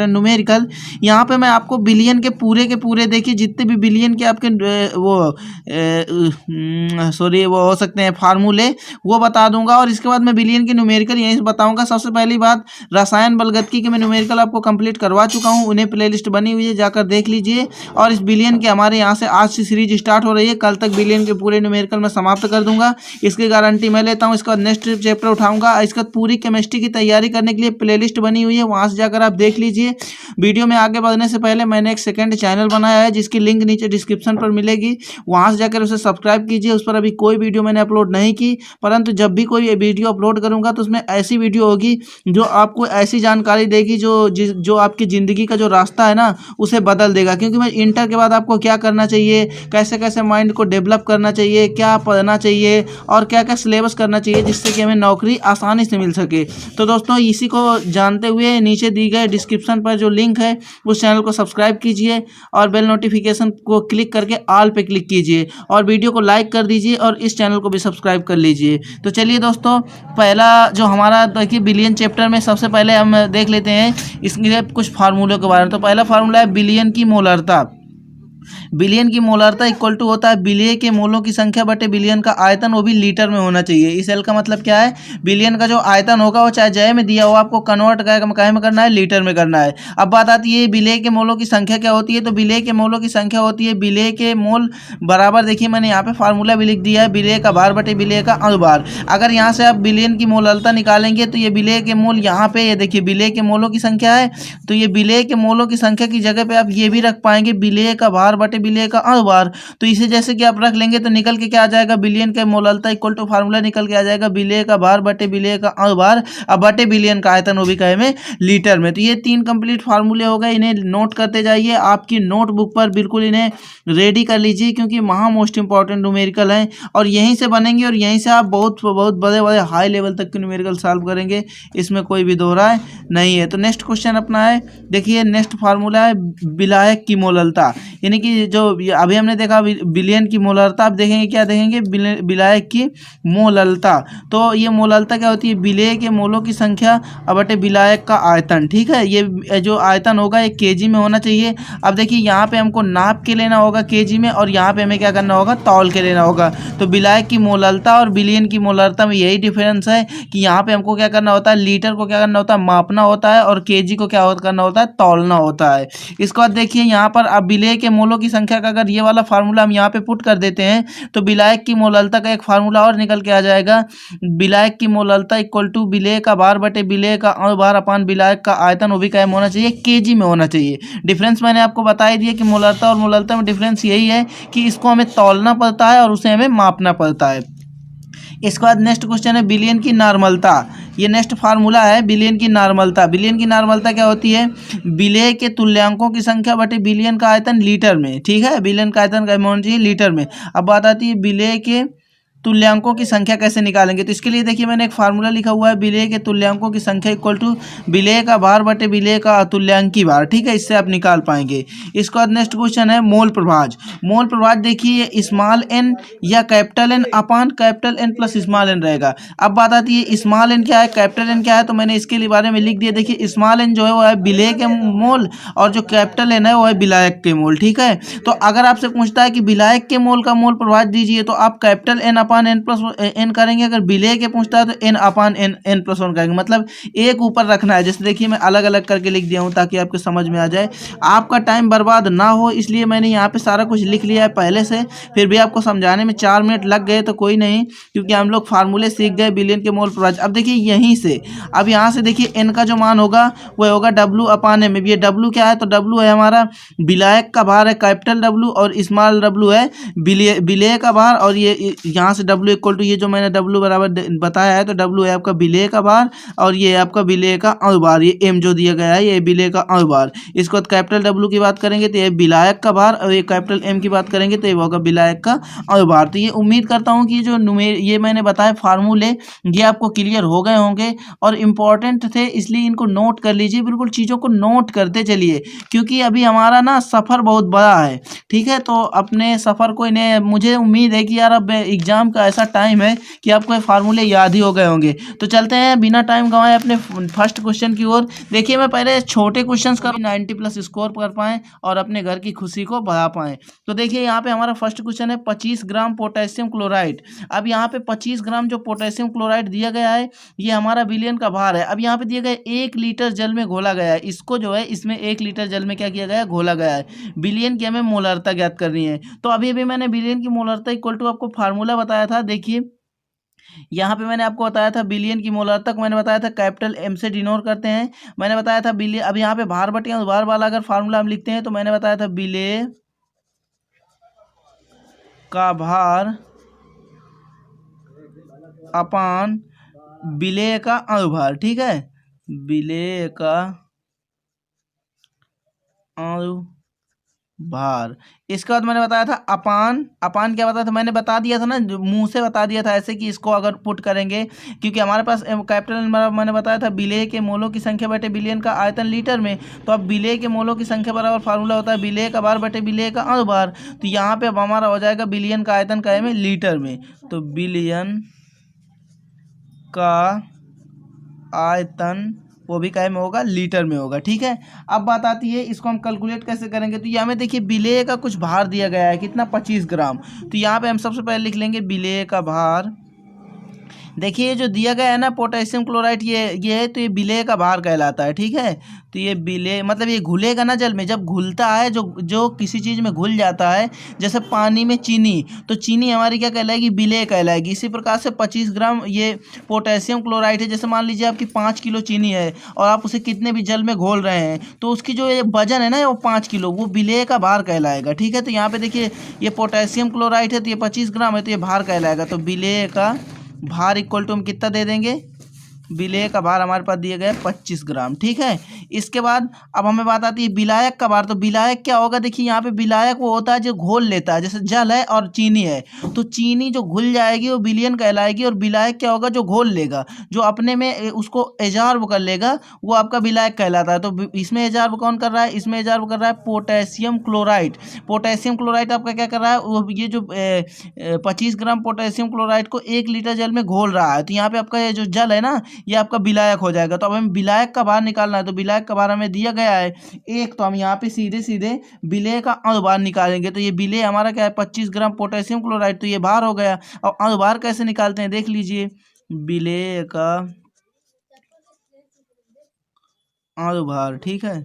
Numerical. यहाँ पे मैं आपको बिलियन के पूरे देखिए जितने भी बिलियन के आपके वो हो सकते हैं फार्मूले, वो बता दूंगा। और इसके बाद मैं बिलियन के न्यूमेरिकल यहीं से बताऊंगा। सबसे पहली बात, रसायन बलगतकी के मैं न्यूमेरिकल आपको कंप्लीट करवा चुका हूँ, उन्हें प्लेलिस्ट बनी हुई है, जाकर देख लीजिए। और इस बिलियन के हमारे यहाँ से आज से सीरीज स्टार्ट हो रही है, कल तक बिलियन के पूरे न्यूमेरिकल मैं समाप्त कर दूंगा, इसकी गारंटी मैं लेता हूँ। इसके बाद नेक्स्ट चैप्टर उठाऊंगा। इसके बाद पूरी केमिस्ट्री की तैयारी करने के लिए प्लेलिस्ट बनी हुई है, वहां से जाकर आप देख लीजिए। वीडियो में आगे बढ़ने से पहले मैंने एक सेकंड चैनल बनाया है, जिसकी लिंक नीचे डिस्क्रिप्शन पर मिलेगी, वहां से जाकर उसे सब्सक्राइब कीजिए। उस पर अभी कोई वीडियो मैंने अपलोड नहीं की, परंतु जब भी कोई वीडियो अपलोड करूंगा तो उसमें ऐसी वीडियो होगी जो आपको ऐसी जानकारी देगी जो आपकी ज़िंदगी का जो रास्ता है ना, उसे बदल देगा। क्योंकि मैं इंटर के बाद आपको क्या करना चाहिए, कैसे कैसे माइंड को डेवलप करना चाहिए, क्या पढ़ना चाहिए और क्या क्या सिलेबस करना चाहिए, जिससे कि हमें नौकरी आसानी से मिल सके। तो दोस्तों, इसी को जानते हुए नीचे दी गए डिस्क्रिप्शन पर जो लिंक है, उस चैनल को सब्सक्राइब कीजिए और बेल नोटिफिकेशन को क्लिक करके ऑल पे क्लिक कीजिए और वीडियो को लाइक कर दीजिए और इस चैनल को भी सब्सक्राइब कर लीजिए। तो चलिए दोस्तों, पहला जो हमारा देखिए बिलियन चैप्टर में सबसे पहले हम देख लेते हैं इसके कुछ फार्मूलों के बारे में। तो पहला फार्मूला है बिलियन की मोलरता। बिलियन की मोलरता इक्वल टू होता है बिलियन के मोलों की संख्या बटे बिलियन का आयतन, वो भी लीटर में होना चाहिए। इस एल का मतलब क्या है, बिलियन का जो आयतन होगा वो चाहे जय में दिया हो, आपको कन्वर्ट काहे में करना है, लीटर में करना है। अब बात आती है बिलियन के मोलों की संख्या क्या होती है। तो बिलियन के मोलों की संख्या होती है बिलियन के मोल बराबर, देखिए मैंने यहाँ पे फार्मूला भी लिख दिया है, बिलियन का भार बटे बिलियन का अनुभार। अगर यहाँ से आप बिलियन की मोलरता निकालेंगे तो ये बिलियन के मोल यहाँ पे, ये देखिए बिलियन के मोलों की संख्या है, तो ये बिलियन के मोलों की संख्या की जगह पे आप ये भी रख पाएंगे बिलियन का भार बटे बिलियन का अनुभार। तो इसे जैसे कि आप रख लेंगे तो निकल के क्या आ जाएगा, बिलियन के मोलरता इक्वल टू फार्मूला निकल के आ जाएगा बिलियन का भार बटे बिलियन का अनुभार, अब बटे बिलियन का आयतन, वो भी कहे में लीटर में। तो ये 3 कंप्लीट फार्मूले हो गए, इन्हें नोट करते जाइए, आपकी नोटबुक पर बिल्कुल इन्हें रेडी कर लीजिए, क्योंकि महा मोस्ट इंपॉर्टेंट न्यूमेरिकल है और यहीं से बनेंगे और यहीं से आप बहुत बहुत बड़े बड़े हाई लेवल तक के न्यूमेरिकल सॉल्व करेंगे, इसमें कोई भी दोहराए नहीं है। तो नेक्स्ट क्वेश्चन अपना है, देखिए नेक्स्ट फार्मूला है विलायक की मोलरता, यानी कि जो अभी हमने देखा बिलियन की मोलरता, आप देखेंगे क्या देखेंगे, विलायक की मोलरता। तो ये मोलरता क्या होती है, विलेय के मोलों की संख्या बटे विलायक का आयतन। ठीक है, ये जो आयतन होगा ये केजी में होना चाहिए। अब देखिए यहाँ पे हमको नाप के लेना होगा केजी में, और यहाँ पे हमें क्या करना होगा, तौल के लेना होगा। तो विलायक की मोलरता और बिलियन की मोलरता में यही डिफरेंस है कि यहाँ पे हमको क्या करना होता है, लीटर को क्या करना होता है, मापना होता है, और केजी को क्या करना होता है, तौलना होता है। इसके बाद देखिए यहाँ पर अब विलेय के मोलों की संख्या का अगर ये वाला फार्मूला हम यहाँ पे पुट कर देते हैं तो विलायक की मोलरता का एक फार्मूला और निकल के आ जाएगा, विलायक की मोलरता इक्वल टू विलेय का भार बटे विलेय का अनुभार अपान विलायक का आयतन, वो भी क्या होना चाहिए, केजी में होना चाहिए। डिफरेंस मैंने आपको बता ही दिया कि मोलरता और मोलरता में डिफरेंस यही है कि इसको हमें तौलना पड़ता है और उसे हमें मापना पड़ता है। इसके बाद नेक्स्ट क्वेश्चन है बिलियन की नॉर्मलता। ये नेक्स्ट फार्मूला है बिलियन की नॉर्मलता। बिलियन की नॉर्मलता क्या होती है, विलेय के तुल्यांकों की संख्या बटे बिलियन का आयतन लीटर में। ठीक है, बिलियन का आयतन का होना चाहिए लीटर में। अब बात आती है विलेय के तुल्यांकों की संख्या कैसे निकालेंगे। तो इसके लिए देखिए मैंने एक फार्मूला लिखा हुआ है, विलेय के तुल्यांकों की संख्या इक्वल टू विलेय का भार बटे विलेय का अतुल्यांकी भार। ठीक है, इससे आप निकाल पाएंगे। इसके बाद नेक्स्ट क्वेश्चन है मोल प्रभाज। मोल प्रभाज देखिए स्मॉल एन या कैपिटल एन अपान capital N plus small N रहेगा। अब बात आती है स्मॉल एन क्या है, कैपिटल एन क्या है, तो मैंने इसके लिए बारे में लिख दिया। देखिए स्मॉल एन जो है वो है विलेय के मोल और जो कैपिटल एन है वो है विलायक के मोल। ठीक है, तो अगर आपसे पूछता है कि विलायक के मोल का मोल प्रभाज दीजिए तो आप कैपिटल एन अपान एन प्लस एन करेंगे। अगर विलेय के पूछता है तो एन अपान एन प्लस वन करेंगे, मतलब एक ऊपर रखना है। जैसे देखिए मैं अलग अलग करके लिख दिया हूँ ताकि आपको समझ में आ जाए, आपका टाइम बर्बाद ना हो, इसलिए मैंने यहाँ पे सारा कुछ लिख लिया है पहले से। फिर भी आपको समझाने में 4 मिनट लग गए तो कोई नहीं, क्योंकि हम लोग फार्मूले सीख गए बिलियन के मोल प्रभाज। अब देखिए यहीं से, अब यहाँ से देखिए एन का जो मान होगा वह होगा डब्ल्यू अपान एम। ये डब्ल्यू क्या है, तो डब्ल्यू है हमारा विलायक का भार है कैपिटल डब्ल्यू, और स्मॉल डब्ल्यू है विलेय का भार। और ये यहाँ से डब्ल्यू इक्वल टू ये जो मैंने डब्ल्यू बराबर बताया है, तो डब्ल्यू है आपका विलेय का भार और ये है आपका विलेय का अनुभार। ये एम जो दिया गया है ये विलेय का अनुभार। इसको कैपिटल डब्ल्यू की बात करेंगे तो ये विलायक का भार, और ये कैपिटल एम की बात करेंगे तो ये होगा विलायक का अनुभार। तो ये उम्मीद करता हूँ कि जो ये मैंने बताया फार्मूले ये आपको क्लियर हो गए होंगे और इम्पॉर्टेंट थे, इसलिए इनको नोट कर लीजिए। बिल्कुल चीज़ों को नोट करते चलिए, क्योंकि अभी हमारा ना सफ़र बहुत बड़ा है। ठीक है, तो अपने सफ़र को इन्हें, मुझे उम्मीद है कि यार अब एग्ज़ाम का ऐसा टाइम है कि आपको ये फार्मूले याद ही हो गए होंगे। तो चलते हैं बिना टाइम गंवाए अपने फर्स्ट क्वेश्चन की ओर। देखिए मैं पहले छोटे क्वेश्चंस का 90+ स्कोर कर पाएँ और अपने घर की खुशी को बढ़ा पाएँ। तो देखिए यहाँ पे हमारा फर्स्ट क्वेश्चन है 25 ग्राम पोटेशियम क्लोराइड। अब यहाँ पे 25 ग्राम जो पोटेशियम क्लोराइड दिया गया है ये हमारा विलयन का भार है। अब यहाँ पे दिया गया 1 लीटर जल में घोला गया है, इसको जो है इसमें 1 लीटर जल में क्या किया गया है, घोला गया है। विलयन की हमें मोलरता ज्ञात करनी है। तो अभी अभी मैंने विलयन की मोलरता इक्वल टू आपको फार्मूला बताया था। देखिए यहाँ पे मैंने आपको बताया था बिलियन की मोलरता को मैंने बताया था कैपिटल एम से डिनोट करते हैं। मैंने बताया था बिलियन। अब यहाँ पे भार बटे भार वाला अगर फार्मूला हम लिखते हैं तो मैंने बताया था विलेय का भार अपान विलेय का अनुभार। ठीक है, विलेय का अनुभार। इसके बाद मैंने बताया था अपान। अपान क्या बताया था, मैंने बता दिया था ना, मुंह से बता दिया था ऐसे कि इसको अगर पुट करेंगे क्योंकि हमारे पास कैपिटल मैंने बताया था विलेय के मोलों की संख्या बटे बिलियन का आयतन लीटर में। तो अब विलेय के मोलों की संख्या बराबर फार्मूला होता है विलेय का भार बटे विलेय का अनुभार। तो यहाँ पे अब हमारा हो जाएगा बिलियन का आयतन का में लीटर में, तो बिलियन का आयतन वो भी काय में होगा, लीटर में होगा। ठीक है, अब बात आती है इसको हम कैलकुलेट कैसे करेंगे। तो यहाँ में देखिए विलेय का कुछ भार दिया गया है, कितना 25 ग्राम। तो यहाँ पे हम सबसे पहले लिख लेंगे विलेय का भार। देखिए जो दिया गया है ना पोटेशियम क्लोराइड ये है, तो ये विलेय का भार कहलाता है। ठीक है, तो ये विलेय मतलब ये घुलेगा ना जल में, जब घुलता है जो किसी चीज़ में घुल जाता है, जैसे पानी में चीनी, तो चीनी हमारी क्या कहलाएगी, विलेय कहलाएगी। इसी प्रकार से 25 ग्राम ये पोटेशियम क्लोराइड है। जैसे मान लीजिए आपकी 5 किलो चीनी है और आप उसे कितने भी जल में घोल रहे हैं, तो उसकी जो ये वजन है ना वो 5 किलो, वो विलेय का भार कहलाएगा। ठीक है, तो यहाँ पे देखिए ये पोटेशियम क्लोराइड है तो ये 25 ग्राम है, तो ये भार कहलाएगा। तो विलेय का भार इक्वल टू हम कितना दे देंगे, विलेय का भार हमारे पास दिया गया है 25 ग्राम। ठीक है, इसके बाद अब हमें बात आती है विलायक का भार। तो विलायक क्या होगा, देखिए यहाँ पे विलायक वो होता है जो घोल लेता है, जैसे जल है और चीनी है, तो चीनी जो घुल जाएगी वो विलयन कहलाएगी, और विलायक क्या होगा, जो घोल लेगा, जो अपने में उसको एजार्ब कर लेगा, वो आपका विलायक कहलाता है। तो इसमें एजार्ब कौन कर रहा है, इसमें एजार्ब कर रहा है पोटेशियम क्लोराइड। पोटेशियम क्लोराइड आपका क्या कर रहा है, वो ये जो 25 ग्राम पोटेशियम क्लोराइड को 1 लीटर जल में घोल रहा है। तो यहाँ पे आपका ये जो जल है ना ये आपका विलायक हो जाएगा। तो अब हमें विलायक का भार निकालना है, तो विलायक का भार हमें दिया गया है 1, तो हम यहाँ पे सीधे सीधे विलेय का अनुभार निकालेंगे। तो ये विलेय हमारा क्या है 25 ग्राम पोटेशियम क्लोराइड, तो ये भार हो गया। और अनुभार कैसे निकालते हैं देख लीजिए, विलेय का अनुभार। ठीक है,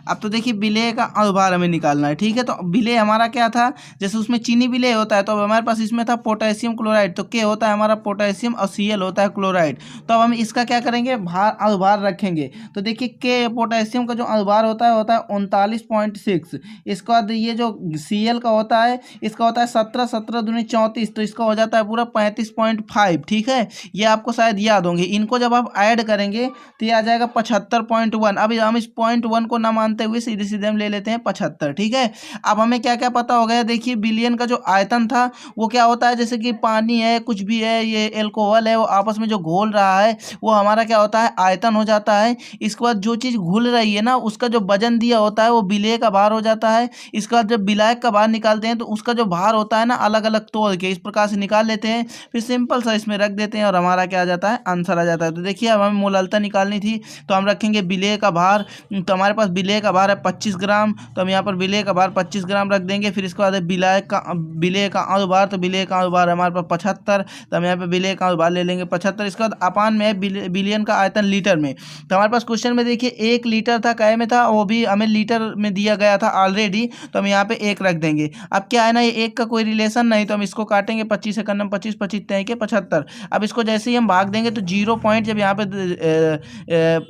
अब तो देखिए विलेय का अनुभार हमें निकालना है। ठीक है, तो विलेय हमारा क्या था, जैसे उसमें चीनी विलेय होता है, तो अब हमारे पास इसमें था पोटेशियम क्लोराइड, तो के होता है हमारा पोटेशियम और Cl होता है क्लोराइड। तो अब हम इसका क्या करेंगे, भार अनुभार रखेंगे। तो देखिए के पोटेशियम का जो अनुभार होता है 39.6। इसके बाद ये जो Cl का होता है इसका होता है 17 17 दूनी 34, तो इसका हो जाता है पूरा 35.5। ठीक है, ये आपको शायद याद होंगे। इनको जब आप ऐड करेंगे तो ये आ जाएगा 75.1। अभी हम इस 0.1 को ना मानते हुए सीधे सीधे हम ले लेते हैं 75। ठीक है, अब हमें क्या क्या पता हो गया, देखिए विलयन का जो आयतन था वो क्या होता है, जैसे कि पानी है, कुछ भी है, ये एल्कोहल है, वो आपस में जो घोल रहा है वो हमारा क्या होता है, आयतन हो जाता है। इसके बाद जो चीज़ घुल रही है ना उसका जो वजन दिया होता है वो विलेय का भार हो जाता है। इसके बाद जब विलायक का भार निकालते हैं तो उसका जो भार होता है ना अलग अलग तोड़ के इस प्रकार से निकाल लेते हैं, फिर सिंपल सा इसमें रख देते हैं और हमारा क्या आ जाता है, आंसर आ जाता है। तो देखिए अब हमें मोललता निकालनी थी, तो हम रखेंगे विलेय का भार। तो हमारे पास विलेय का भार है 25 ग्राम, तो हम यहाँ पर विलेय का भार 25 ग्राम रख देंगे। फिर इसके बाद विलेय का अनुभार, तो विलेय का अनुभार हमारे पास 75, तो हम यहाँ पे विलेय का अनुभार ले लेंगे 75। इसके बाद अपान में है विलयन का आयतन लीटर में। तो हमारे पास क्वेश्चन में देखिए 1 लीटर था, कै में था, वो भी हमें लीटर में दिया गया था ऑलरेडी, तो हम यहाँ पे 1 रख देंगे। अब क्या है ना, ये 1 का कोई रिलेशन नहीं, तो हम इसको काटेंगे 25 से, 25 25 तय के 75। अब इसको जैसे ही हम भाग देंगे तो 0 पॉइंट, जब यहाँ पे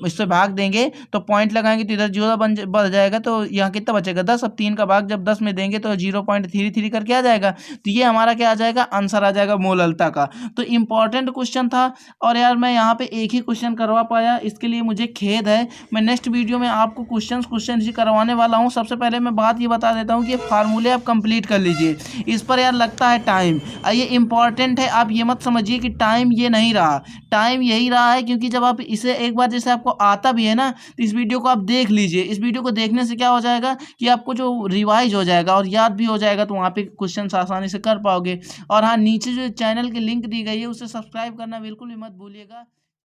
इससे भाग देंगे तो पॉइंट लगाएंगे तो इधर 0 बढ़ जाएगा, तो यहाँ कितना बचेगा 10। अब 3 का भाग जब 10 में देंगे तो 0.33 करके आ जाएगा। तो ये हमारा क्या आ जाएगा, आंसर आ जाएगा मोललता का। तो इंपॉर्टेंट क्वेश्चन था और यार मैं यहाँ पे एक ही क्वेश्चन करवा पाया, इसके लिए मुझे खेद है। मैं नेक्स्ट वीडियो में आपको क्वेश्चन ही करवाने वाला हूँ। सबसे पहले मैं बात ये बता देता हूँ कि फार्मूले आप कंप्लीट कर लीजिए, इस पर यार लगता है टाइम, ये इंपॉर्टेंट है। आप ये मत समझिए कि टाइम ये नहीं रहा, टाइम यही रहा है, क्योंकि जब आप इसे एक बार जैसे आपको आता भी है ना, तो इस वीडियो को आप देख लीजिए, इस वीडियो को देखने से क्या हो जाएगा कि आपको जो रिवाइज हो जाएगा और याद भी हो जाएगा, तो वहाँ पे क्वेश्चन आसानी से कर पाओगे। और हाँ, नीचे जो चैनल की लिंक दी गई है उसे सब्सक्राइब करना बिल्कुल भी मत भूलिएगा।